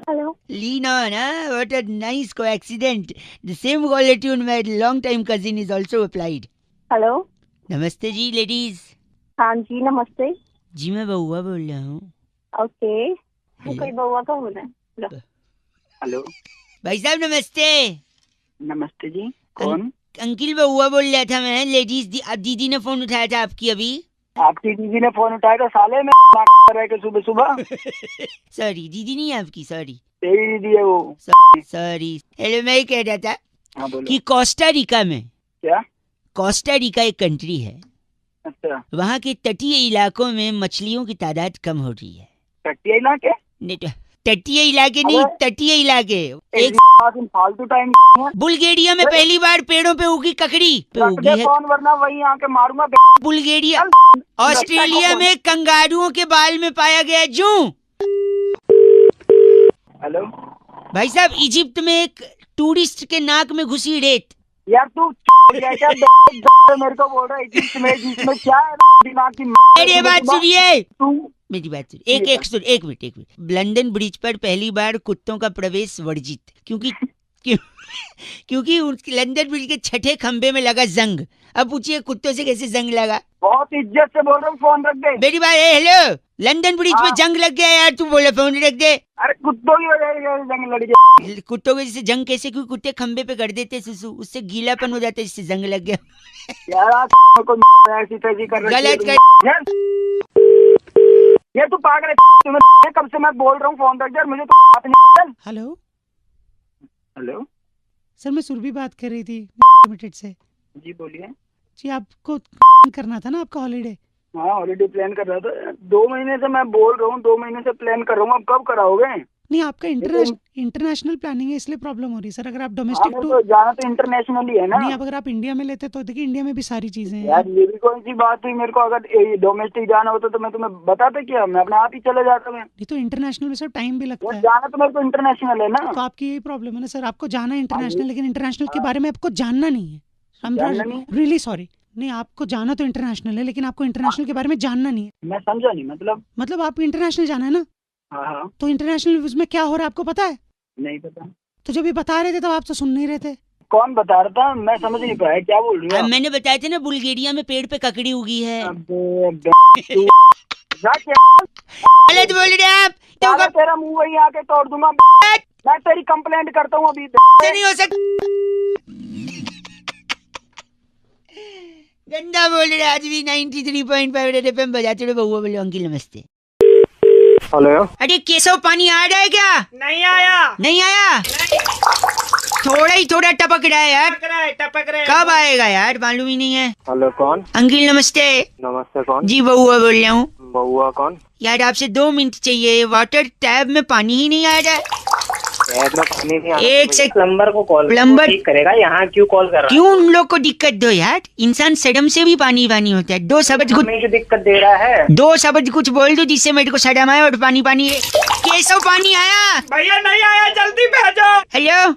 Hello. Lean on, huh? What a nice coincidence. The same caller tune my long-time cousin is also applied. Hello. नमस्ते जी ladies. हाँ जी, नमस्ते. जी मैं बउआ बोल रहा हूँ. ओके. हेलो. कोई बउआ का बोल रहा है. हेलो. भाई साहब नमस्ते. नमस्ते जी. कौन? अंकिल बउआ बोल रहा था मैं. लेडीज अब दीदी ने फोन उठाया था आपकी अभी. आपकी दीदी ने फोन उठाया था साले में कर रहे के सुबह सुबह. सॉरी दीदी नहीं है आपकी. सॉरी. तेरी दीदी है वो. सॉरी. हेलो मैं ये कह रहा था हाँ बोलो. कि कोस्टा रिका में. क्या? कोस्टा रिका एक कंट्री है. अच्छा. वहाँ के तटीय इलाकों में मछलियों की तादाद कम हो रही है. तटीय इलाके? तटीय इलाके नहीं, तटीय इलाके. एक फालतू टाइम. बुल्गारिया में पहली बार पेड़ों पे उगी ककड़ी पे उगी है. फोन वरना वही आके मारूंगा. बुल्गारिया. ऑस्ट्रेलिया में कंगारुओं के बाल में पाया गया जू. हेलो. भाई साहब इजिप्ट में एक टूरिस्ट के नाक में घुसी रेत. यार तू मेरे को बोल रहा है जिसमें क्या है दिमाग की. मेरी बात सुनिए. तू मेरी बात सुनिए. एक मिनट. लंदन ब्रिज पर पहली बार कुत्तों का प्रवेश वर्जित. क्योंकि लंदन ब्रिज के छठे खंबे में लगा जंग. अब पूछिए कुत्तों से कैसे जंग लगा. बहुत इज्जत से बोल रहा हूँ. फोन रख दे. मेरी बात. हेलो. लंदन ब्रिज पे जंग लग गया यार. तू बोले फोन रख दे. अरे कुत्तों की वजह से जंग लड़ गया. कुत्तों के जैसे जंग कैसे? क्योंकि कुत्ते खंबे पे कर देते सुसु, उससे गीलापन हो जाता है, इससे जंग लग गया. यार ऐसी तैसी कर रही है. गलत कर. ये तू पागल है. तुम्हें कब से मैं बोल रहा हूँ फोन रख दे. मुझे तो बात नहीं. हेलो. हेलो सर मैं सुरभि बात कर रही थी लिमिटेड से. जी बोलिए. जी आपको करना था ना आपका हॉलीडे. हाँ हॉलीडे प्लान कर रहा था. 2 महीने से मैं बोल रहा हूँ. 2 महीने से प्लान कर रहा हूँ. अब कब कराओगे? नहीं आपका इंटरनेशनल प्लानिंग है इसलिए प्रॉब्लम हो रही है सर. अगर आप डोमेस्टिक तो जाना तो इंटरनेशनल ही है ना. नहीं आप अगर आप इंडिया में लेते तो देखिए इंडिया में भी सारी चीजें हैं. यार ये भी कौन सी बात हुई. मेरे को अगर डोमेस्टिक जाना होता तो मैं तुम्हें बताता क्या. मैं अपने आप ही चले जाता. मैं नहीं तो इंटरनेशनल में सर टाइम भी लगता है. जाना तो मेरे को इंटरनेशनल है ना. तो आपकी यही प्रॉब्लम है ना सर. आपको जाना है इंटरनेशनल लेकिन इंटरनेशनल के बारे में आपको जानना नहीं है. Really sorry. नहीं आपको जाना तो इंटरनेशनल है लेकिन आपको इंटरनेशनल के बारे में जानना नहीं है. मैं समझा नहीं. मतलब आपको इंटरनेशनल जाना है ना. हाँ. तो इंटरनेशनल उसमें क्या हो रहा है आपको पता है? नहीं पता. तो जब ये बता रहे थे तो आप तो सुन नहीं रहे थे. कौन बता रहा था? मैं समझ नहीं पाया क्या बोल रही हूँ. मैंने बताया था ना बुल्गारिया में पेड़ पे ककड़ी उगी है. गलत बोल रहे हैं आप. तेरा मुंह वही आके तोड़ दूंगा. मैं तेरी कंप्लेंट करता हूँ अभी. नहीं हो सकता. गंदा बोल रहे. आज भी 93.5 रेड एफएम बजाते रहे. बउआ बोले अंकिल नमस्ते. हेलो. अरे केशव पानी आ रहा है क्या? नहीं आया. नहीं आया. थोड़ा ही थोड़ा टपक रहा है यार. टपक रहा है. कब आएगा यार मालूम ही नहीं है. हेलो कौन? अंकिल नमस्ते. नमस्ते. कौन? जी बउआ बोल रहा हूँ. बउआ कौन? यार आपसे 2 मिनट चाहिए. वाटर टैब में पानी ही नहीं आ रहा है. एक से प्लम्बर को कॉल. प्लम्बर ठीक करेगा. यहाँ क्यों कॉल कर रहा है? क्यों उन लोग को दिक्कत दो यार. इंसान सडम से भी पानी होता है. 2 शब्द कुछ दिक्कत दे रहा है. 2 शब्द कुछ बोल दो जिससे मेरे को सडम आए और पानी. केशव पानी आया? भैया नहीं आया. जल्दी भेजो. हेलो.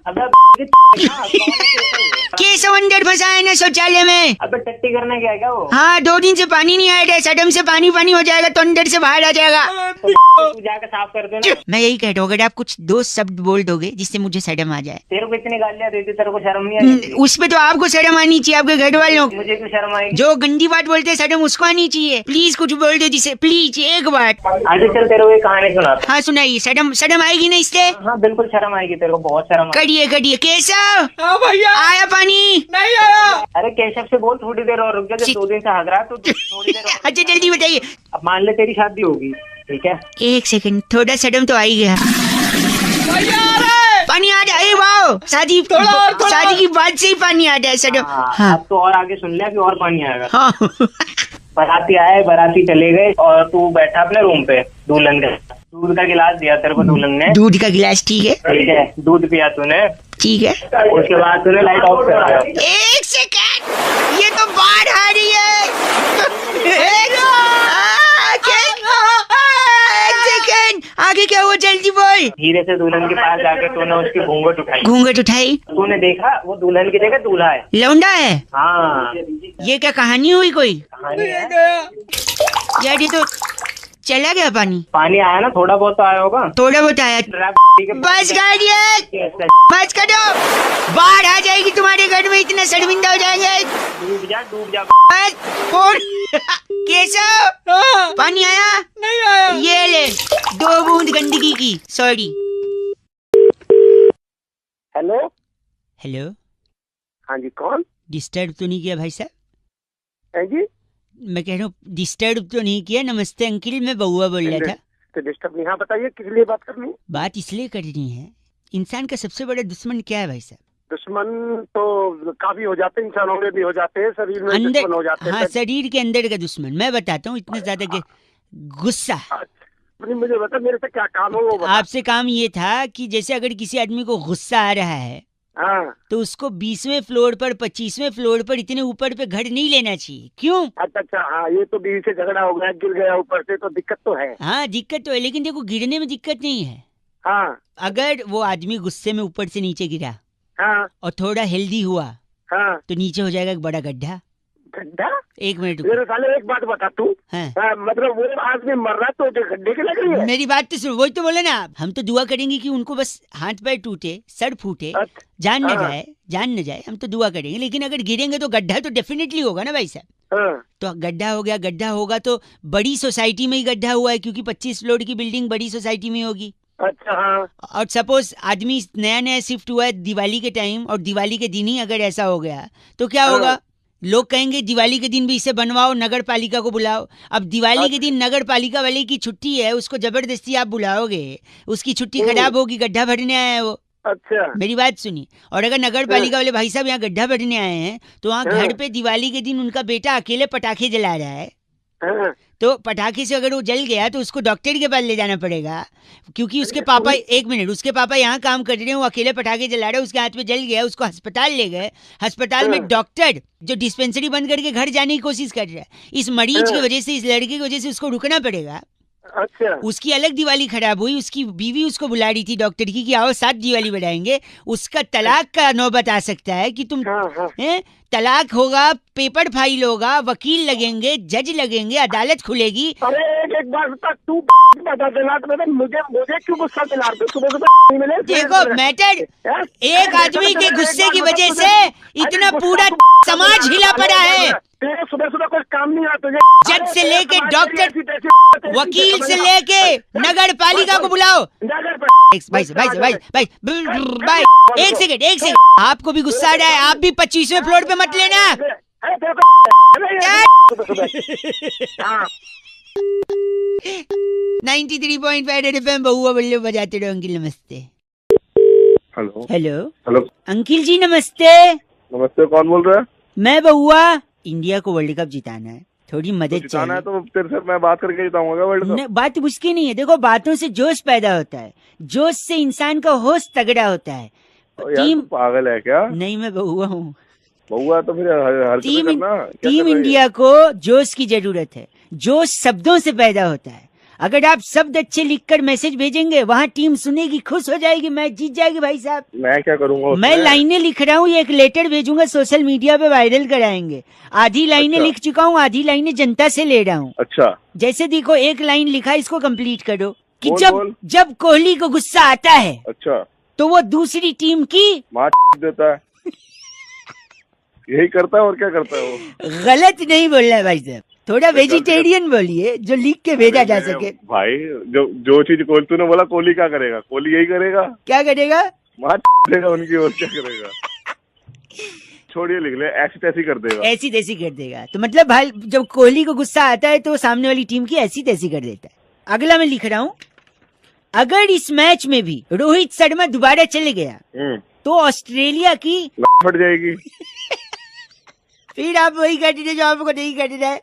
केशव अंदर फंसा है ना शौचालय में. अबे टट्टी करने गया क्या वो? हाँ 2 दिन से पानी नहीं आया है. सडम से पानी हो जाएगा तो अंदर से बाहर आ जाएगा. तू जाकर साफ कर दे ना. मैं यही कह रहा हूँ अगर आप कुछ 2 शब्द बोल दोगे जिससे मुझे सडम आ जाए. तेरे को इतनी गालियाँ देती तेरे को शर्म नहीं आती? उसपे तो आपको शर्म आनी चाहिए. आपके घर वालों मुझे क्यों शर्म आएगी? जो गंदी बात बोलते हैं सडम उसको आनी चाहिए. प्लीज कुछ बोल दो जिसे. प्लीज एक बात. आगे चल तेरे को एक कहानी सुनाता. हाँ सुनाइए. सडम आएगी ना इससे? हाँ बिल्कुल शर्म आएगी. तेरे को बहुत शर्म आएगी. करिए. केशव. हाँ भैया. आया पानी? नहीं आया. अरे केशव से बोल थोड़ी देर और रुक जा. जब 2 दिन से हग रहा तो थोड़ी देर. अच्छा जल्दी बताइए. अब मान ले तेरी शादी होगी. ठीक है 1 सेकंड. थोड़ा सडम तो आ ही गया. पानी आ जाए. वाह शादी की बात से ही पानी आ जाए सडम. हाँ अब तो और आगे सुन ले. अभी और पानी आएगा. हाँ. बाराती आए. बाराती चले गए और तू बैठा अपने रूम पे. दुल्हन का दूध का गिलास दिया तेरे को दुल्हन ने. दूध का गिलास. ठीक है. ठीक है. दूध पिया तूने. ठीक है. उसके बाद तूने लाइट ऑफ कर दिया. 1 सेकंड. ये तो बाढ़ आ रही है. 1 सेकंड. आगे क्या हुआ जल्दी बोल. धीरे से दुल्हन के पास जाके तूने उसकी घूंघट उठाई. तूने देखा वो दुल्हन की जगह दूल्हा है. लौंडा है. हाँ ये क्या कहानी हुई? कोई कहानी है. यार ये तो चला गया पानी। पानी आया ना, थोड़ा बहुत तो आया होगा। थोड़ा बहुत आया। बस कर ये, बस कर दो, बाढ़ आ जाएगी तुम्हारे घर में, इतना शर्मिंदा हो जाएंगे। डूब जा। बस फोन केशव, पानी आया? नहीं आया। ये ले 2 बूंद गंदगी की, सॉरी। हेलो। हेलो, हाँ जी, कौन? डिस्टर्ब तो नहीं किया भाई साहब? है जी। मैं कह रहा हूँ डिस्टर्ब तो नहीं किया? नमस्ते अंकिल, मैं बउआ बोल रहा था। तो डिस्टर्ब नहीं। हाँ बताइए, किस लिए बात करनी? बात इसलिए करनी है, इंसान का सबसे बड़ा दुश्मन क्या है भाई साहब? दुश्मन तो काफी हो जाते हैं, इंसानों में भी हो जाते हैं, शरीर में अंदर, दुश्मन हो जाते हैं। हाँ, शरीर के अंदर का दुश्मन। मैं बताता हूँ, इतना ज्यादा गुस्सा। मुझे बता, मेरे से क्या काम है वो बता। आपसे काम ये था कि जैसे अगर किसी आदमी को गुस्सा आ रहा है, हाँ। तो उसको 20वें फ्लोर पर, 25वें फ्लोर पर, इतने ऊपर पे घर नहीं लेना चाहिए। क्यों? अच्छा, हाँ, ये तो बीवी से झगड़ा हो गया, गिर गया ऊपर से, तो दिक्कत तो है। हाँ दिक्कत तो है, लेकिन देखो गिरने में दिक्कत नहीं है। हाँ अगर वो आदमी गुस्से में ऊपर से नीचे गिरा हाँ और थोड़ा हेल्दी हुआ, हाँ। तो नीचे हो जाएगा एक बड़ा गड्ढा। गड्ढा? 1 मिनट मेरे साले एक बात बता तू। हाँ। मतलब वो आदमी मर रहा तो गड्ढे के लग रही है? मेरी बात तो सुन, वही तो बोले ना आप, हम तो दुआ करेंगे कि उनको बस हाथ पैर टूटे, सर फूटे, जान न हाँ। जाए, जान न जाए, हम तो दुआ करेंगे। लेकिन अगर गिरेंगे तो गड्ढा तो डेफिनेटली होगा ना भाई साहब। हाँ। तो गड्ढा हो गया, गड्ढा होगा तो बड़ी सोसाइटी में ही गड्ढा हुआ है, क्योंकि 25 फ्लोर की बिल्डिंग बड़ी सोसाइटी में होगी। अच्छा, हाँ। और सपोज आदमी नया नया शिफ्ट हुआ है दिवाली के टाइम, और दिवाली के दिन ही अगर ऐसा हो गया तो क्या होगा? लोग कहेंगे दिवाली के दिन भी इसे बनवाओ, नगर पालिका को बुलाओ। अब दिवाली के दिन नगर पालिका वाले की छुट्टी है, उसको जबरदस्ती आप बुलाओगे, उसकी छुट्टी खराब होगी, गड्ढा भरने आया है वो। अच्छा, मेरी बात सुनिए। और अगर नगर पालिका वाले भाई साहब यहाँ गड्ढा भरने आए हैं, तो वहाँ घर पे दिवाली के दिन उनका बेटा अकेले पटाखे जला रहा है, हाँ। तो पटाखे से अगर वो जल गया तो उसको डॉक्टर के पास ले जाना पड़ेगा, क्योंकि उसके पापा, 1 मिनट, उसके पापा यहाँ काम कर रहे हैं, वो अकेले पटाखे जला रहे हैं, उसके हाथ में जल गया, उसको अस्पताल ले गए, अस्पताल में डॉक्टर जो डिस्पेंसरी बंद करके घर जाने की कोशिश कर रहा है, इस मरीज की वजह से, इस लड़के की वजह से उसको रुकना पड़ेगा। अच्छा। उसकी अलग दिवाली खराब हुई, उसकी बीवी उसको बुला रही थी डॉक्टर की कि आओ साथ दिवाली बढ़ाएंगे, उसका तलाक का नौबत आ सकता है कि तुम हैं, तलाक होगा, पेपर फाइल होगा, वकील लगेंगे, जज लगेंगे, अदालत खुलेगी। अरे एक बार बता, तू बता देना तो मुझे क्यों गुस्सा दिला दे? सुबह मिले। देखो मैटर, एक आदमी के गुस्से की वजह से इतना पूरा समाज हिला पड़ा है। तेरे सुबह सुबह कोई काम नहीं आता तुझे? जज से लेके डॉक्टर, वकील से लेके नगर पालिका को बुलाओ। भाई, एक सेकंड, आपको भी गुस्सा आ रहा है? आप भी 25वें फ्लोर पे मत लेना। 93.5 FM बहुआ बल्ले बजाते रहो। अंकिल नमस्ते। हेलो। हेलो हेलो अंकिल जी नमस्ते। नमस्ते, कौन बोल रहा है? मैं बहुआ। इंडिया को वर्ल्ड कप जिताना है, थोड़ी मदद जिताना है चाहिए। तो तेरे से मैं बात करके जिताऊंगा वर्ल्ड कप। बात उसकी नहीं है, देखो बातों से जोश पैदा होता है, जोश से इंसान का होश तगड़ा होता है। टीम पागल है क्या? नहीं, मैं बहुआ हूँ। बहुआ तो फिर हर टीम इंडिया को जोश की जरूरत है, जोश शब्दों से पैदा होता है। अगर आप शब्द अच्छे लिखकर मैसेज भेजेंगे, वहाँ टीम सुनेगी, खुश हो जाएगी, मैच जीत जाएगी भाई साहब। मैं क्या करूँगा? मैं लाइनें लिख रहा हूँ, एक लेटर भेजूंगा, सोशल मीडिया पे वायरल कराएंगे। आधी लाइनें लिख चुका हूँ, आधी लाइनें जनता से ले रहा हूँ। अच्छा, जैसे देखो, एक लाइन लिखा, इसको कंप्लीट करो कि बोल। जब कोहली को गुस्सा आता है, अच्छा, तो वो दूसरी टीम की मार देता है। यही करता है और क्या करता है वो? गलत नहीं बोलना है भाई साहब, थोड़ा वेजिटेरियन बोलिए जो लिख के भेजा जा सके। भाई जो चीज तूने बोला, कोहली क्या करेगा? कोहली यही करेगा। क्या करेगा? मार देगा उनकी, और क्या करेगा? छोड़िए, लिख ले, ऐसी तैसी कर देगा। ऐसी तैसी कर देगा तो मतलब भाई, जब कोहली को गुस्सा आता है तो सामने वाली टीम की ऐसी तैसी कर देता है। अगला मैं लिख रहा हूँ, अगर इस मैच में भी रोहित शर्मा दोबारा चले गया तो ऑस्ट्रेलिया की फट जाएगी। फिर आप वही करते जो आपको नहीं करना है।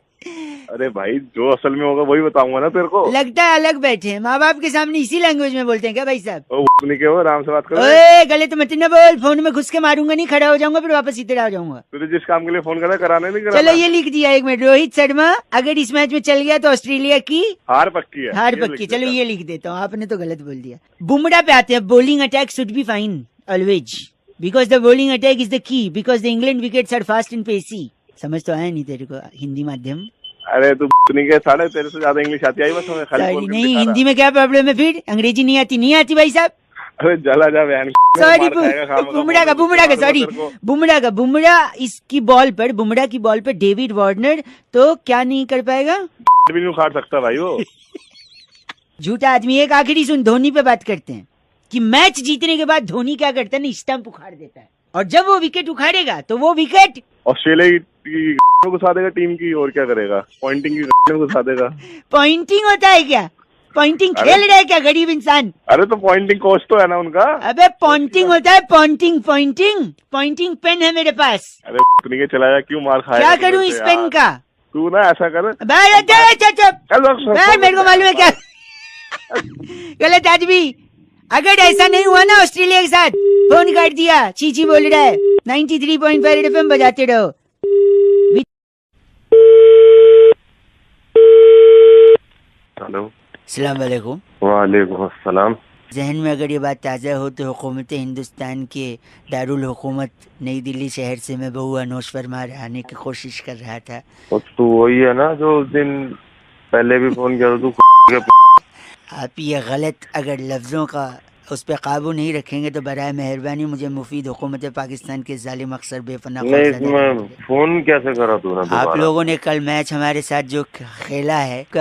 अरे भाई, जो असल में होगा वही बताऊंगा ना तेरे को। लगता है अलग बैठे हैं, माँ बाप के सामने इसी लैंग्वेज में बोलते हैं क्या भाई साहब? नहीं क्या, आराम से बात करो। ओए गलत मत ना बोल, फोन में घुस के मारूंगा नहीं, खड़ा हो जाऊंगा, फिर वापस इधर आ जाऊंगा। तुझे जिस काम के लिए फोन करा, कराने नहीं कराना। चलो ये लिख दिया, 1 मिनट। रोहित शर्मा अगर इस मैच में चल गया तो ऑस्ट्रेलिया की हार पक्की है। हार पक्की। चलो ये लिख देता हूँ, आपने तो गलत बोल दिया। बुमराह पे आते हैं। Bowling attack should be fine always, because the bowling attack is the key, because the England wickets are fast and pacey. समझ तो आया नहीं तेरे को हिंदी माध्यम? अरे तू नहीं के साले, तेरे से ज्यादा इंग्लिश आती आई बस हमें खाली बोल के नहीं, दिखा रहा। हिंदी में क्या प्रॉब्लम है फिर? अंग्रेजी नहीं आती? नहीं आती भाई साहब? अरे जला जा बहन। सॉरी, बुमराह का बुमराह इसकी बॉल पर, बुमराह की बॉल पर डेविड वार्नर तो क्या नहीं कर पाएगा? भी नहीं उखाड़ सकता भाई वो। झूठा आदमी। एक आखिरी सुन, धोनी पे बात करते हैं कि मैच जीतने के बाद धोनी क्या करता है ना, स्टंप उखाड़ देता है, और जब वो विकेट उखाड़ेगा तो वो विकेट ऑस्ट्रेलिया की में घुसा देगा टीम की, और क्या करेगा? पॉइंटिंग की में घुसा देगा। पॉइंटिंग होता है क्या? पॉइंटिंग खेल रहा है क्या गरीब इंसान? अरे तो पॉइंटिंग कोच तो है ना उनका। अबे पॉइंटिंग होता है, पॉइंटिंग पॉइंटिंग पॉइंटिंग पेन है मेरे पास। अरे नहीं के चला जा, क्यों मार खाया? क्या करूं इस पेन का? तू ना ऐसा कर, मेरे को मालूम है क्या गलत आदमी। अगर ऐसा नहीं हुआ ना ऑस्ट्रेलिया के साथ, फोन काट दिया, चीची बोल रहा है। 93.5 FM बजाते रहो। हेलो, अस्सलाम वालेकुम। वालेकुम अस्सलाम। जहन में अगर ये बात ताज़ा हो तो हुकूमत हिंदुस्तान के दारुल हुकूमत नई दिल्ली शहर से मैं बहू अनोश फरमार आने की कोशिश कर रहा था। तू वही है ना जो उस दिन पहले भी फोन किया तू? आप ये गलत अगर लफ्ज़ों का उस पर काबू नहीं रखेंगे तो बराए मेहरबानी मुझे मुफीद हुकूमत पाकिस्तान के जालिम अक्सर बेपनाह फोन कैसे करा तू? आप लोगों ने कल मैच हमारे साथ जो खेला है, एक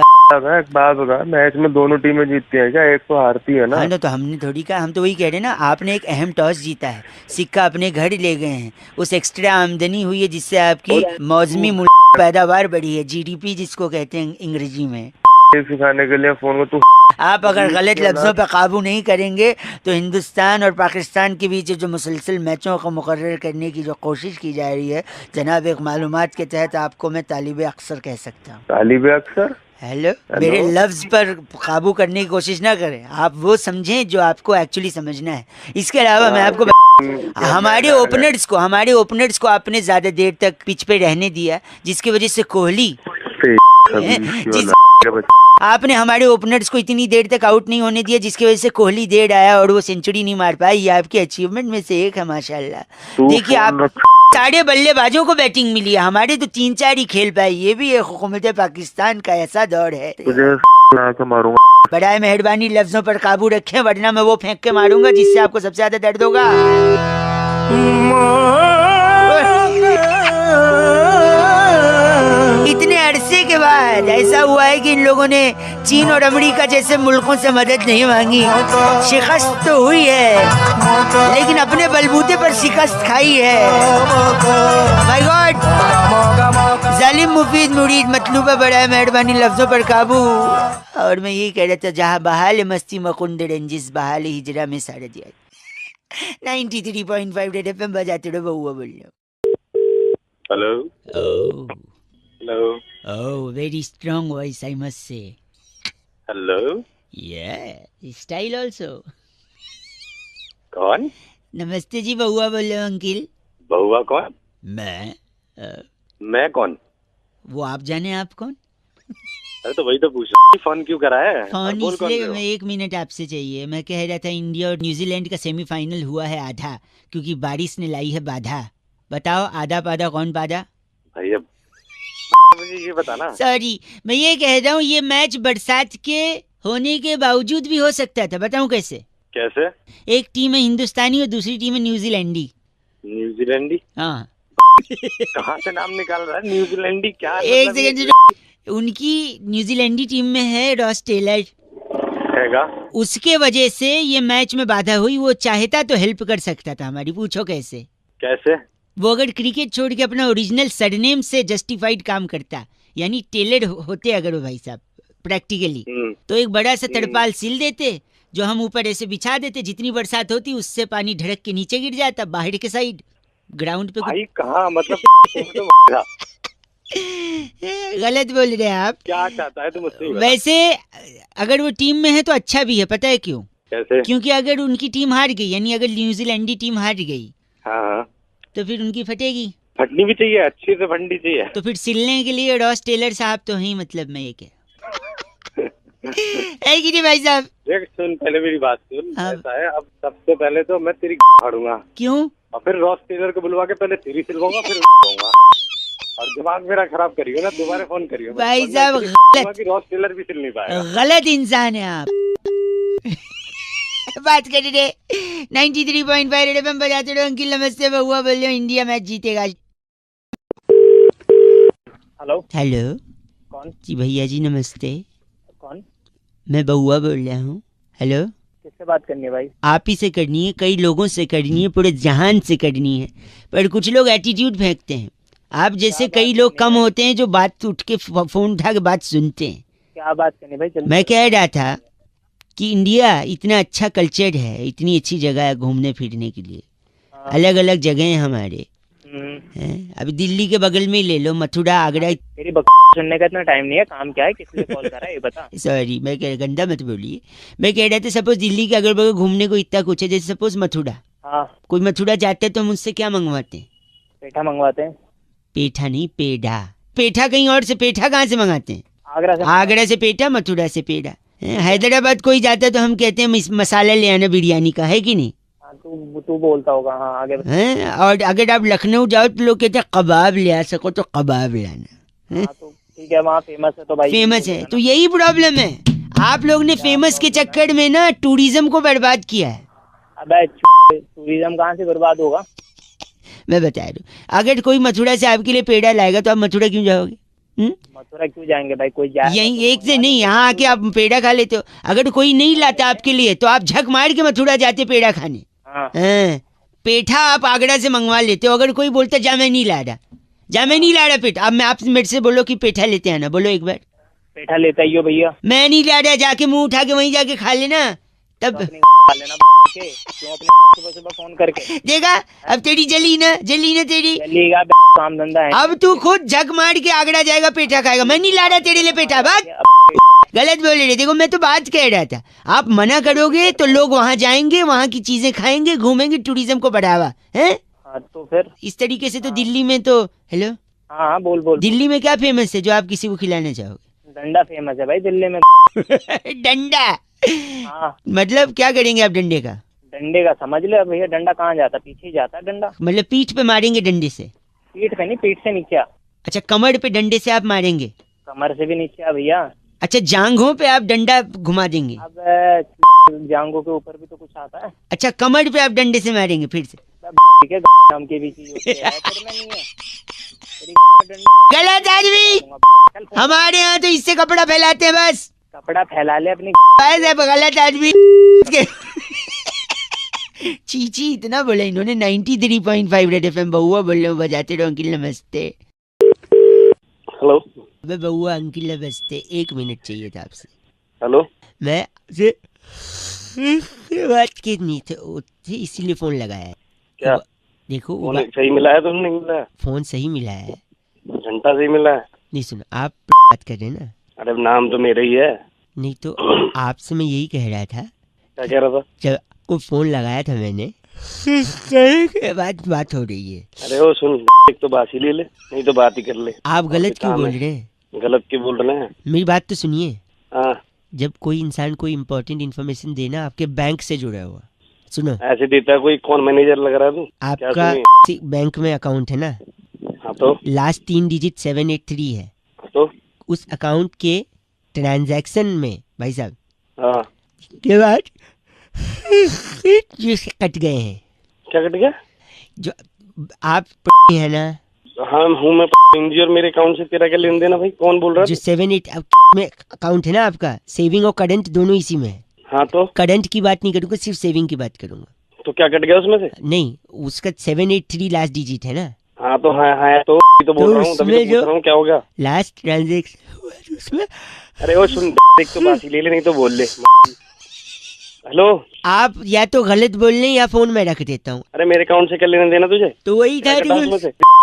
बात बता, मैच में दोनों टीमें जीतती हैं क्या? एक तो हारती है ना। हाँ ना, तो हमने थोड़ी कहा, हम तो वही कह रहे हैं ना, आपने एक अहम टॉस जीता है, सिक्का अपने घर ले गए हैं, उस एक्स्ट्रा आमदनी हुई है जिससे आपकी मौसमी पैदावार बढ़ी है, GDP जिसको कहते हैं अंग्रेजी में। सिखाने के लिए फोन को तू आप अगर गलत लफ्ज़ों पर काबू नहीं करेंगे तो हिंदुस्तान और पाकिस्तान के बीच जो मुसलसल मैचों को मुकर्रर करने की जो कोशिश की जा रही है जनाब, एक मालूमात के तहत आपको मैं तालिब अक्सर कह सकता हूँ। तालिब अक्सर? हेलो, मेरे लफ्ज़ पर काबू करने की कोशिश ना करें, आप वो समझें जो आपको एक्चुअली समझना है। इसके अलावा मैं आपको हमारे ओपनर्स को आपने ज्यादा देर तक पिच पे रहने दिया, जिसकी वजह से कोहली आपने हमारे ओपनर्स को इतनी देर तक आउट नहीं होने दिया, जिसकी वजह से कोहली देर आया और वो सेंचुरी नहीं मार पाई। ये आपके अचीवमेंट में से एक है माशाल्लाह। देखिए, आप सारे बल्लेबाजों को बैटिंग मिली है, हमारे तो 3-4 ही खेल पाए। ये भी एक हुकूमत पाकिस्तान का ऐसा दौर है। मारूंगा। बराए मेहरबानी लफ्जों पर काबू रखें, वरना मैं वो फेंक के मारूंगा जिससे आपको सबसे ज्यादा दर्द होगा। इतने अरसे के बाद ऐसा हुआ है कि इन लोगों ने चीन और अमेरिका जैसे मुल्कों से मदद नहीं मांगी। शिकस्त तो हुई है, लेकिन अपने बलबूते पर शिकस्त खाई है। माय गॉड, जालिम मुफीद मुरीद मतलूबा बड़ा मेहरबानी लफ्जों पर काबू। और मैं यही कह रहा था, जहाँ बहाल मस्ती मकुंद रंजिस बहाल हिजरा में सारा दिया। 93.5 रेड FM बजाते रहो, बहुआ बोल रहा हूँ। Hello hello. Oh, very strong voice, I must say. Hello. Yeah, style also. कौन? नमस्ते जी, बहुआ बोल रहे हो अंकिल। बहुआ कौन? मैं कौन? वो आप जाने आप कौन? अरे तो वही तो पूछ रहा, फोन क्यों करा है? फोन इसलिए, मैं 1 मिनट आपसे चाहिए। मैं कह रहा था इंडिया और न्यूजीलैंड का सेमीफाइनल हुआ है आधा, क्योंकि बारिश ने लाई है बाधा। बताओ आधा पाधा कौन पाधा? भैया मुझे ये बताना। सॉरी, मैं ये कह रहा हूँ, ये मैच बरसात के होने के बावजूद भी हो सकता था। बताऊँ कैसे? कैसे? एक टीम है हिंदुस्तानी और दूसरी टीम है न्यूजीलैंडी। न्यूजीलैंडी? हाँ। कहाँ से नाम निकाल रहा है न्यूजीलैंडी? क्या एक सेकंड, उनकी न्यूजीलैंडी टीम में है रॉस टेलर हैगा, उसके वजह से ये मैच में बाधा हुई। वो चाहता तो हेल्प कर सकता था हमारी। पूछो कैसे? कैसे? वो अगर क्रिकेट छोड़ के अपना ओरिजिनल सरनेम से जस्टिफाइड काम करता, यानी टेलर होते अगर वो भाई साहब प्रैक्टिकली, तो एक बड़ा सा तड़पाल सिल देते जो हम ऊपर ऐसे बिछा देते। जितनी बरसात होती उससे पानी ढड़क के नीचे गिर जाता बाहर के साइड ग्राउंड पे। भाई कहाँ मतलब गलत बोल रहे हैं आप। क्या चाहता है तुम मुझसे? वैसे अगर वो टीम में है तो अच्छा भी है। पता है क्यों? कैसे? क्योंकि अगर उनकी टीम हार गई, यानी अगर न्यूजीलैंडी टीम हार गई, हाँ, तो फिर उनकी फटेगी। फटनी भी चाहिए, अच्छी से फटनी चाहिए। तो फिर सिलने के लिए रॉस टेलर साहब तो ही, मतलब मैं ये क्या है कि नहीं भाई साहब? देख सुन, पहले मेरी बात सुन। ऐसा है, अब सबसे पहले तो मैं तेरी फाड़ूंगा। क्यों? और फिर रॉस टेलर को बुलवा के पहले तेरी सिलवाऊंगा, फिर और दिमाग मेरा खराब करियो ना, दोबारा फोन करियो। भाई साहब रॉस टेलर भी सिल नहीं पाएगा। गलत इंसान है आप। बात कर रहे 93.5 रेड एफएम बजाते रहो। अंकिल नमस्ते, बहुआ बोल रहे हो, इंडिया मैच जीतेगा। हेलो हेलो कौन? जी भैया जी नमस्ते, कौन? मैं बहुआ बोल रहा हूँ। हेलो, किससे बात करनी है भाई? आप ही से करनी है, कई लोगों से करनी है, पूरे जहान से करनी है, पर कुछ लोग एटीट्यूड फेंकते हैं। आप जैसे कई लोग कम होते हैं जो बात उठ के फोन उठा के बात सुनते हैं। क्या बात करनी भाई? जल्दी मैं कह रहा था कि इंडिया इतना अच्छा कल्चर है, इतनी अच्छी जगह है घूमने फिरने के लिए, अलग अलग जगह हैं हमारे हैं। अभी दिल्ली के बगल में ही ले लो, मथुरा, आगरा। तेरी सुनने का इतना टाइम नहीं है। काम क्या है, किस लिए कॉल करा है ये बता। सॉरी, मैं गंदा मत बोलिए। मैं कह रहा था सपोज दिल्ली के अगल बगल घूमने को इतना कुछ है, जैसे सपोज मथुरा। हाँ, कोई मथुरा जाते हैं तो हम उससे क्या मंगवाते हैं? पेठा मंगवाते हैं। पेठा नहीं, पेड़ा। पेठा कहीं और से, पेठा कहाँ से मंगाते हैं? आगरा से। आगरा से पेठा, मथुरा से पेड़ा। हैदराबाद कोई जाता है तो हम कहते हैं मसाला ले आना बिरयानी का, है कि नहीं? तू बोलता होगा। हाँ आगे हैं? और अगर आप लखनऊ जाओ तो लोग कहते हैं कबाब ले आ सको तो कबाब लाना। हाँ, तो ठीक है, वहाँ फेमस है तो भाई फेमस है, तो यही प्रॉब्लम है। आप लोग ने फेमस के चक्कर में ना टूरिज्म को बर्बाद किया है। अबे टूरिज्म कहाँ से बर्बाद होगा? मैं बता रहा हूँ, अगर कोई मथुरा से आपके लिए पेड़ा लाएगा तो आप मथुरा क्यों जाओगे? मथुरा क्यों जाएंगे भाई? कोई जाए यही एक से नहीं, यहाँ आके आप पेड़ा खा लेते हो। अगर कोई नहीं लाता आपके लिए तो आप झक मार के मथुरा जाते पेड़ा खाने। हाँ। पेठा आप आगरा से मंगवा लेते हो। अगर कोई बोलता जा मैं नहीं ला रहा, जा मैं नहीं ला रहा पेठा, अब मैं आपसे मेरे से बोलो कि पेठा लेते आना, बोलो एक बार। पेठा लेता ही हो भैया। मैं नहीं ला रहा, जाके मुंह उठा के वहीं जाके खा लेना तब। खा लेना क्यों अपने सुबह सुबह फोन करके। देखा, अब तेरी जली ना तेरी। चलिएगा, काम धंधा है। अब तू खुद झक मार के आगरा जाएगा, पेठा खाएगा। मैं नहीं ला रहा तेरे लिए पेठा, भाग। गलत बोल रहे। देखो मैं तो बात कह रहा था, आप मना करोगे तो लोग वहाँ जाएंगे, वहाँ की चीजें खाएंगे, घूमेंगे, टूरिज्म को बढ़ावा है। हाँ, तो फिर इस तरीके से तो दिल्ली में तो हेलो। हाँ बोल। दिल्ली में क्या फेमस है जो आप किसी को खिलाना चाहोगे? डंडा फेमस है भाई दिल्ली में। डंडा? हाँ। मतलब क्या करेंगे आप डंडे का? डंडे का समझ ले भैया, डंडा कहाँ जाता? पीछे ही जाता है डंडा। मतलब पीठ पे मारेंगे डंडे से? पीठ पे नहीं, पीठ से नीचे। अच्छा, कमर पे डंडे से आप मारेंगे? कमर से भी नीचे भैया। अच्छा, जांघों पे आप डंडा घुमा देंगे? अब जांघों के ऊपर भी तो कुछ आता है। अच्छा, कमर पे आप डंडे से मारेंगे फिर से? ठीक है, नाम के भी चीज नहीं है। गलत आदमी, हमारे यहाँ तो इससे कपड़ा फैलाते हैं बस। कपड़ा फैला ले अपनी। गलत आदमी। चीची इतना बोला इन्होंने। 93.5 रेड एफएम बहुआ बोल रहे हो, बजाते रहो। अंकिल नमस्ते। हेलो। अबे बहुआ अंकिल नमस्ते, 1 मिनट चाहिए था आपसे। हेलो। मैं आपसे बात करनी थी, इसीलिए फोन लगाया है। क्या? देखो फोन सही मिला है? तुम नहीं मिला है? फोन सही मिला है, घंटा सही मिला है। नहीं सुनो, आप बात कर रहे हैं ना। अरे नाम तो मेरा ही है। नहीं तो आपसे मैं यही कह रहा था। क्या कह रहा था? जब आपको फोन लगाया था मैंने, बात हो रही है। अरे वो सुन, एक तो बात ही ले ले, नहीं तो बात ही कर ले। आप गलत क्यों बोल रहे हैं? गलत क्यों बोल रहे हैं? मेरी बात तो सुनिए। हाँ। जब कोई इंसान कोई इम्पोर्टेंट इन्फॉर्मेशन देना आपके बैंक से जुड़ा हुआ, सुनो। ऐसे देता है कोई? कौन मैनेजर लग रहा है तू? आपका बैंक में अकाउंट है ना? हाँ तो लास्ट 3 डिजिट 783 है। तो उस अकाउंट के ट्रांजैक्शन में भाई साहब, हाँ, के बाद जो कट गए हैं। क्या कट गया? जो आप है ना? हाँ हूँ मैं। और मेरे अकाउंट से तेरा क्या लेन देना भाई? कौन बोल रहा है? जो 78 में अकाउंट है ना आपका, सेविंग और करंट दोनों इसी में है। हाँ तो करंट की बात नहीं करूंगा, सिर्फ सेविंग की बात करूंगा। तो क्या कट गया उसमें से? नहीं, उसका 783 लास्ट डिजिट है ना? हाँ तो हाँ तो बोल रहा हूँ, तभी तो पूछ रहा हूँ क्या हो गया। लास्ट ट्रांजेक्शन उसमें। अरे वो सुन, एक तो बात ही ले ले, नहीं तो बोल ले। हेलो। आप या तो गलत बोल रहे या फोन में रख देता हूँ। अरे मेरे अकाउंट से क्या लेना देना तुझे? तो वही था।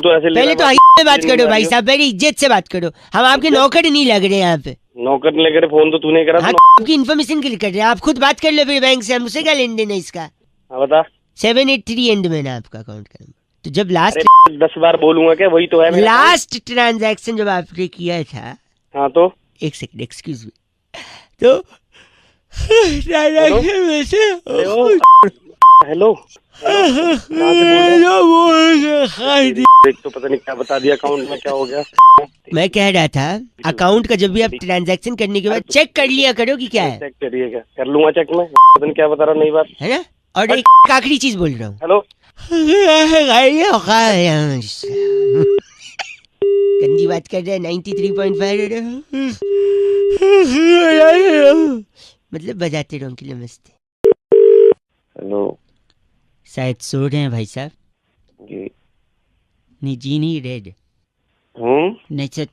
तो ऐसे पहले तो में बात करो भाई साहब, मेरी इज्जत से बात करो। हम आपके नौकर नहीं लग रहे यहाँ पे। नौकर नहीं लग रहे? फोन तो तूने करा। हाँ, आपकी इन्फॉर्मेशन के लिए कर रहे हैं। आप खुद बात कर लो फिर बैंक से, हमसे क्या लेन देन है इसका? हाँ बता। 783 एंड में ना आपका अकाउंट का नंबर। तो जब लास्ट 10 बार बोलूंगा क्या? वही तो है लास्ट ट्रांजैक्शन जब आपने किया था। हाँ तो 1 सेकंड एक्सक्यूज मी। तो ट्रांजैक्शन में से हेलो एक तो पता नहीं क्या बता दिया, अकाउंट में क्या हो गया। मैं कह रहा था अकाउंट का जब भी आप ट्रांजैक्शन करने के बाद चेक कर लिया करो कि क्या है, चेक करिएगा, कर लूंगा चेक में। पता नहीं क्या बता रहा, नई बात है ना। और एक आखिरी चीज बोल रहा हूँ, हेलो गंदी बात कर रहे हैं। 93.5 मतलब बजाते रहो कि नमस्ते। हेलो शायद सो रहे हैं भाई साहब। जी नहीं जी नहीं, रेड नहीं सर,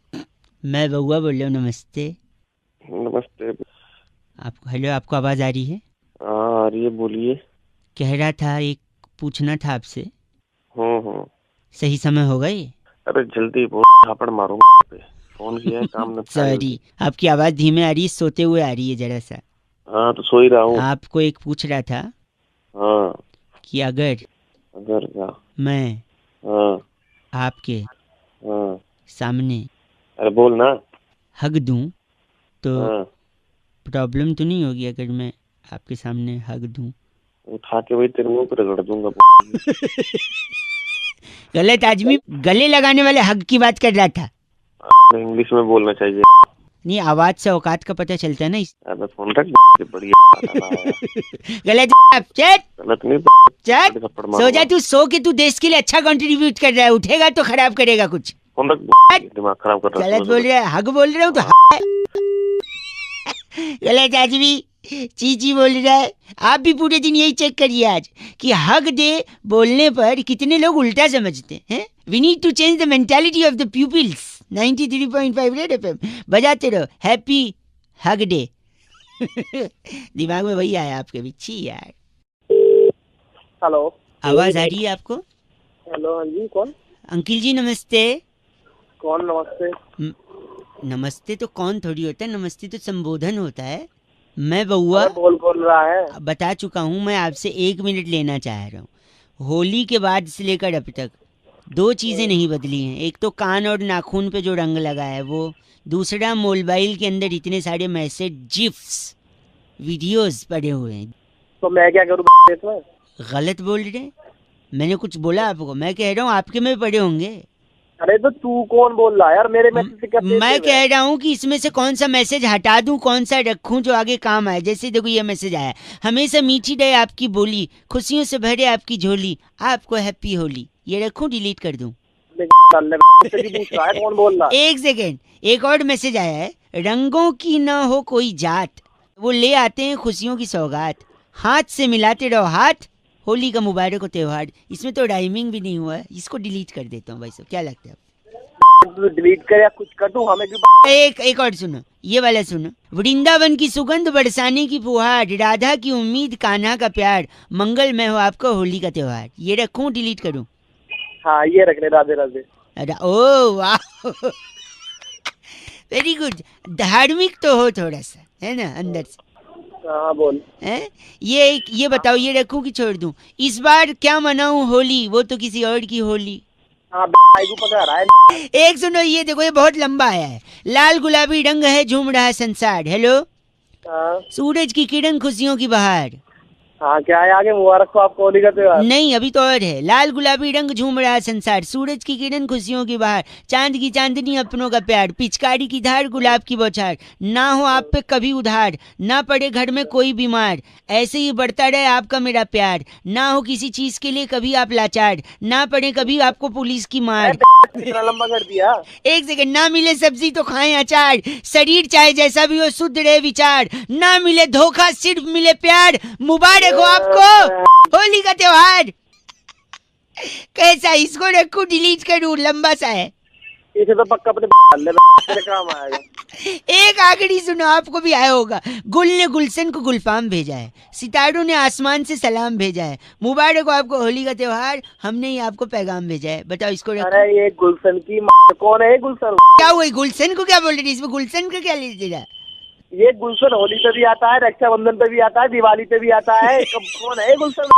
मैं बउआ बोल रहा हूँ। नमस्ते। नमस्ते। आपको हेलो, आपको आवाज आ रही है? हाँ आ रही है, बोलिए। कह रहा था एक पूछना था आपसे। हम्म। सही समय होगा ये? अरे जल्दी बोल, थापड़ मारो पे। फोन किया है, काम न। सॉरी, आपकी आवाज धीमे आ रही है, सोते हुए आ रही है जरा सा। हाँ तो सो ही रहा हूँ। आपको एक पूछ रहा था हाँ कि अगर क्या? मैं हाँ आपके हाँ सामने अरे बोल ना। हग दूं तो हाँ प्रॉब्लम तो नहीं होगी? अगर मैं आपके सामने हग दूं उठा के वही तेरे मुंह पे रगड़ दूंगा। गलत आदमी, गले लगाने वाले हग की बात कर रहा था। इंग्लिश में बोलना चाहिए। नहीं, आवाज से औकात का पता चलता है ना। अबे फोन रख, बढ़िया। गलत चेट गलत नहीं, चेट। थप्पड़ सो जा मारूंगा। तू, सो के तू देश के लिए अच्छा कंट्रीब्यूट कर रहा है, उठेगा तो खराब करेगा कुछ। फोन रख, दिमाग खराब कर रहा है। गलत बोल रहा है, हग बोल रहा हूँ तो गलत आदमी चीची बोल रहा है। आप भी पूरे दिन यही चेक करिए आज कि हग दे बोलने पर कितने लोग उल्टा समझते हैं। We need to change the mentality of the peoples. 93.5 red FM बजाते रहो। Happy hug day. दिमाग में वही आया आपके भी। छी यार। हेलो आवाज आ रही है आपको? हेलो हाँ जी, कौन? अंकिल जी नमस्ते। कौन? नमस्ते। नमस्ते तो कौन थोड़ी होता है, नमस्ते तो संबोधन होता है। मैं बउआ बोल रहा है। बता चुका हूँ, मैं आपसे 1 मिनट लेना चाह रहा हूँ। होली के बाद से लेकर अब तक 2 चीज़ें नहीं बदली हैं। एक तो कान और नाखून पे जो रंग लगा है वो, दूसरा मोबाइल के अंदर इतने सारे मैसेज, जिफ्स, वीडियोस पड़े हुए हैं। तो मैं क्या करूँ इसमें? गलत बोल रहे हैं। मैंने कुछ बोला आपको? मैं कह रहा हूँ आपके में पड़े होंगे। अरे तो तू कौन बोल रहा है यार? मेरे मैसेज से क्या? मैं कह रहा हूँ कि इसमें से कौन सा मैसेज हटा दूं, कौन सा रखूं जो आगे काम आए। जैसे देखो ये मैसेज आया, हमेशा मीठी रहे आपकी बोली, खुशियों से भरे आपकी झोली, आपको हैप्पी होली। ये रखूं, डिलीट कर दूं? पूछ रहा है कौन बोल रहा है? एक सेकेंड, एक और मैसेज आया है, रंगों की ना हो कोई जात, वो ले आते हैं खुशियों की सौगात, हाथ से मिलाते रहो हाथ, होली का मुबारक हो त्योहार। इसमें तो राइमिंग भी नहीं हुआ है, इसको डिलीट कर देता हूँ भाई साहब, क्या लगता है? डिलीट कर या कुछ कर दूं, हमें क्यों? एक और सुनो, ये वाला सुनो। वृंदावन की सुगंध बरसाने की फुहार, राधा की उम्मीद कान्हा का प्यार, मंगलमय हो आपको होली का त्योहार। ये रखूं, डिलीट करूं? हाँ ये रख ले, राधे राधे। अरे ओ वाह, वेरी गुड। धार्मिक तो हो थोड़ा सा, है ना अंदर से? हाँ बोल। है ये बताओ, ये रखूं कि छोड़ दूं? इस बार क्या मनाऊं होली, वो तो किसी और की होली। हाँ को पकड़ा रहा है। एक सुनो, ये देखो, ये बहुत लंबा आया है। लाल गुलाबी रंग है झूम रहा संसार, हेलो। हाँ सूरज की किरण खुशियों की बहार। हाँ क्या है आगे? मुबारक हो आपको होली का त्योहार। नहीं, अभी तो और है। लाल गुलाबी रंग झूम रहा संसार, सूरज की किरण खुशियों की बहार, चांद की चांदनी अपनों का प्यार, पिचकारी की धार गुलाब की बौछार, ना हो आप पे कभी उधार, ना पड़े घर में कोई बीमार, ऐसे ही बढ़ता रहे आपका मेरा प्यार, ना हो किसी चीज के लिए कभी आप लाचार, ना पड़े कभी आपको पुलिस की मार। इतना लंबा कर दिया। एक सेकंड, ना मिले सब्जी तो खाएं अचार, शरीर चाहे जैसा भी हो शुद्ध रहे विचार, ना मिले धोखा सिर्फ मिले प्यार, मुबारक हो आपको होली का त्योहार। कैसा, इसको रखूं, डिलीट करूं? लंबा सा है। इसे तो पक्का अपने तेरे काम आएगा। एक आखिरी सुनो, आपको भी आया होगा। गुल ने गुलशन को गुलफाम भेजा है, सितारों ने आसमान से सलाम भेजा है, मुबारक हो आपको होली का त्योहार, हमने ही आपको पैगाम भेजा है। बताओ इसको रखूं? अरे ये गुलशन की कौन है? गुलशन क्या हुआ? गुलशन को क्या बोल रही? इसमें गुलशन का क्या ले रहा? ये गुलशन होली पे भी आता है, रक्षाबंधन पे भी आता है, दिवाली पे भी आता है। कौन है गुलशन?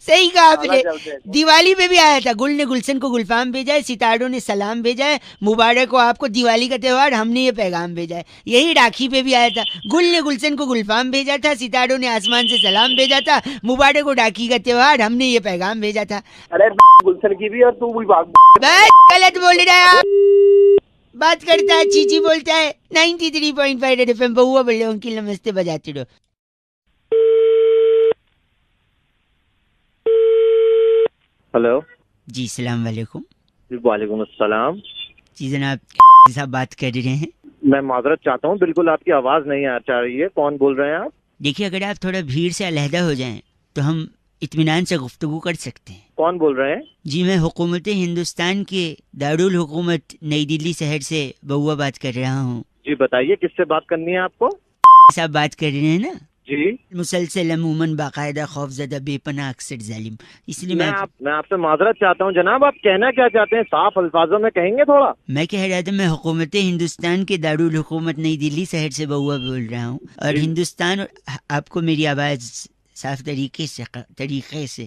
सही कहा आपने। चलते हैं। दिवाली पे भी आया था, गुल ने गुलशन को गुलफाम भेजा है, सितारों ने सलाम भेजा है, मुबारक हो आपको दिवाली का त्योहार, हमने ये पैगाम भेजा है। यही राखी पे भी आया था, गुल ने गुलशन को गुलफाम भेजा था, सितारों ने आसमान से सलाम भेजा था, मुबारक हो राखी का त्योहार, हमने ये पैगाम भेजा था। अरे गुलशन की भी और तू भी भाग। बस गलत बोल रहा है आप। बात करता है चीची बोलता है 93.5 रेड एफएम बहुआ बोले अंकिल नमस्ते बजाते रहो। हेलो जी सलाम वालेकुम। वालेकुम अस्सलाम। जी जनाब साहब बात कर रहे हैं। मैं माजरत चाहता हूँ, बिल्कुल आपकी आवाज नहीं आ रही है। कौन बोल रहे हैं आप? देखिए अगर आप थोड़ा भीड़ से अलहदा हो जाएं तो हम इत्मीनान से गुफ्तगू कर सकते हैं। कौन बोल रहे हैं? जी मैं हुकूमत हिंदुस्तान के दारुल हुकूमत नई दिल्ली शहर से बहुआ बात कर रहा हूँ। जी बताइए, किससे बात करनी है आपको? साहब बात कर रहे हैं ना? जी मुसलसल अमूमन बाकायदा खौफजदा बेपनाह अक्सर जालिम, इसलिए मैं आपसे माजरत चाहता हूँ जनाब। आप कहना क्या चाहते हैं, साफ अल्फाजों में कहेंगे थोड़ा? मैं कह रहा था मैं हुकूमत हिंदुस्तान के दारुल हुकूमत नई दिल्ली शहर से बहुआ बोल रहा हूँ और हिंदुस्तान और आपको मेरी आवाज़ साफ तरीके से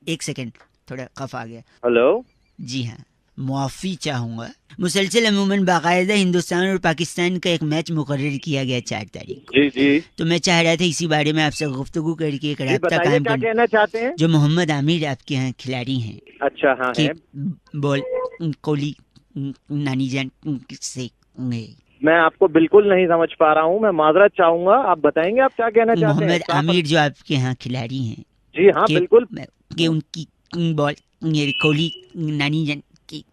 एक सेकंड थोड़ा कफ आ गया। हेलो जी हाँ मुआफ़ी चाहूँगा। मुसलसल अमूमन बाकायदा हिंदुस्तान और पाकिस्तान का एक मैच मुकर्रर किया गया 4 तारीख को। जी जी तो मैं चाह रहा था इसी बारे में आपसे गुफ्तगू करके एक राब्ता कायम क्या कर। कहना चाहते हैं? जो मोहम्मद आमिर आपके यहाँ खिलाड़ी हैं अच्छा हाँ कि है। बॉल कोहली नानी जान से मैं आपको बिल्कुल नहीं समझ पा रहा हूँ, मैं माजरत चाहूंगा। आप बताएंगे आप क्या कहना चाहते हैं? मोहम्मद आमिर जो आपके यहाँ खिलाड़ी हैं जी हाँ कि- बिल्कुल। कि उनकी बॉल कोहली नानी जान की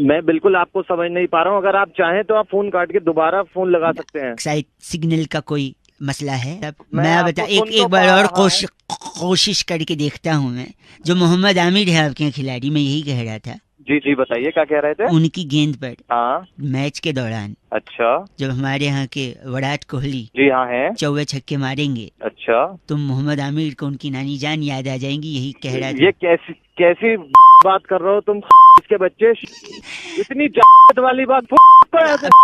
मैं बिल्कुल आपको समझ नहीं पा रहा हूँ। अगर आप चाहें तो आप फोन काट के दोबारा फोन लगा सकते हैं। शायद सिग्नल का कोई मसला है। मैं मैं आपको बता सुन एक तो बार पा और रहा कोशिश करके देखता हूँ। मैं जो मोहम्मद आमिर है आपके यहाँ खिलाड़ी, मैं यही कह रहा था जी जी बताइए क्या कह रहे थे? उनकी गेंद पर हाँ मैच के दौरान अच्छा। जब हमारे यहाँ के विराट कोहली जी हाँ है। चौवे छक्के मारेंगे अच्छा तो मोहम्मद आमिर को उनकी नानी जान याद आ जाएंगी, यही कह रहा था। ये कैसी बात कर रहे हो तुम? इसके बच्चे इतनी जात वाली बात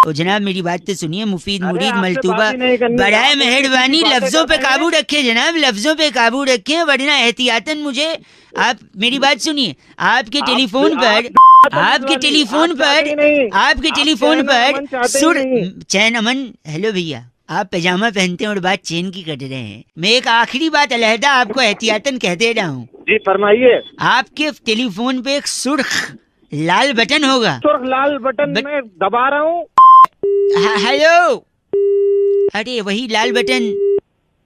ओ जनाब मेरी बात तो सुनिए। मुफीद अरे मुरीद आपसे मलतूबा बात ही नहीं करनी। बराए आप मेहरबानी बातें लफ्जों पे कर रहे हैं। काबू रखे जनाब, लफ्जों पे काबू रखें वरना एहतियातन मुझे आप मेरी बात सुनिए। आपके टेलीफोन पर आपके टेलीफोन पर सुर चैन अमन। हेलो भैया आप पैजामा पहनते हैं और बात चैन की कर रहे हैं। मैं एक आखिरी बात अलहदा आपको एहतियातन कह दे रहा हूँ। जी फरमाइए। आपके टेलीफोन पे एक सुर्ख लाल बटन होगा। सुर्ख लाल बटन मैं दबा रहा हूँ। हेलो अरे वही लाल बटन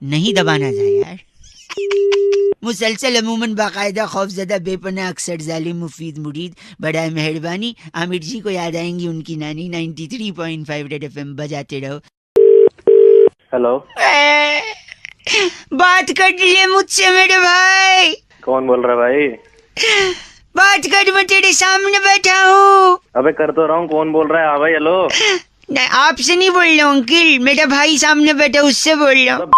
नहीं दबाना था यार। मुसलसल अमूमन बाकायदा खौफजदा बेपनाह अक्सर जालिम मुफीद मुरीद बड़ा मेहरबानी आमिर जी को याद आएंगी उनकी नानी। 93.5 रेड एफएम बजाते रहो। हेलो बात कर लिए मुझसे मेरे भाई। कौन बोल रहा है भाई? बात कर, मैं तेरे सामने बैठा हूँ। अबे कर तो रहा हूँ। कौन बोल रहा है? हाँ भाई हेलो। नहीं आपसे नहीं बोल रहा हूँ अंकिल, मेरा भाई सामने बैठा उससे बोल रहा हूँ।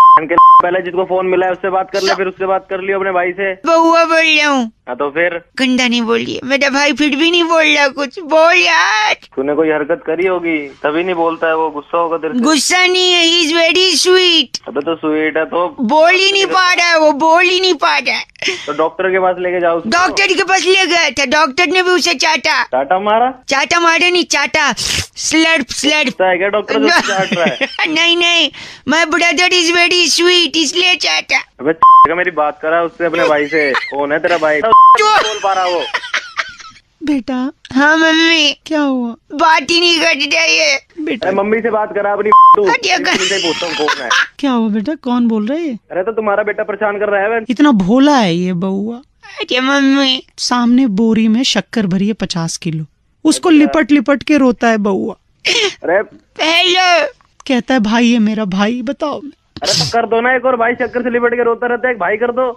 पहले जिसको फोन मिला है उससे बात कर ले, फिर उससे बात कर लियो अपने भाई से। बहुआ बोल रहा हूँ। हाँ तो फिर गंदा नहीं बोलिए, मेरा भाई फिर भी नहीं बोल रहा कुछ। बोल यार। तूने कोई हरकत करी होगी तभी नहीं बोलता है वो। गुस्सा होगा तेरे से। गुस्सा नहीं है, ही इज वेरी स्वीट। अबे तो स्वीट है तो बोल ही नहीं पा रहा है वो, बोल ही नहीं पा रहा है। तो डॉक्टर के पास लेके जाओ उसको। डॉक्टर के पास ले गए थे, डॉक्टर ने भी उसे चाटा। टाटा मारा? चाटा मारे नहीं, चाटा स्लर्प स्लर्प। है क्या डॉक्टर जो चाट रहा है? नहीं नहीं my brother is very sweet इसलिए चाटा। अबे का मेरी बात करा उससे अपने भाई से। कौन है तेरा भाई? बोल पा रहा वो। बेटा हाँ मम्मी क्या हुआ? बात ही नहीं कर रही है। बेटा मम्मी से बात करा अपनी। तू हटिया कर। मम्मी से पूछता हूँ कौन है। क्या हुआ बेटा? कौन बोल रहा है? अरे तो तुम्हारा बेटा परेशान कर रहा है। इतना भोला है ये बहुआ। अरे मम्मी सामने बोरी में शक्कर भरी है 50 किलो, उसको लिपट लिपट के रोता है बहुआ। अरे हेलो कहता है भाई है मेरा भाई। बताओ अरे तो कर दो ना एक और। भाई चक्कर से लिपट के रोता रहता है, एक भाई कर दो।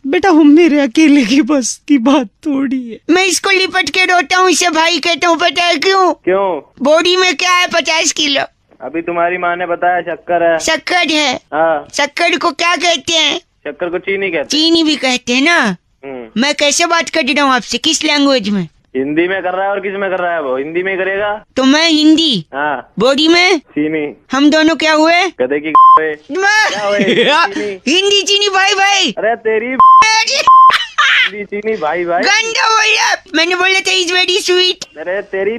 बेटा हम मेरे अकेले की बस की बात थोड़ी है। मैं इसको लिपट के रोता हूँ, इसे भाई कहता हूँ। पता है क्यों? क्यों? बोरी में क्या है? 50 किलो। अभी तुम्हारी माँ ने बताया शक्कर है। शक्कर है। हाँ शक्कर को क्या कहते हैं? शक्कर को चीनी कहते चीनी भी कहते हैं ना। हैं। मैं कैसे बात कर रहा हूँ आपसे, किस लैंग्वेज में? हिंदी में कर रहा है और किस में कर रहा है? वो हिंदी में ही करेगा। तो मैं हिंदी, हाँ बॉडी में चीनी, हम दोनों क्या हुए? गधे की हुए। हिंदी चीनी भाई भाई। अरे तेरी हिंदी चीनी भाई भाई। गंदा बोला, मैंने बोला था इज वेरी स्वीट। अरे तेरी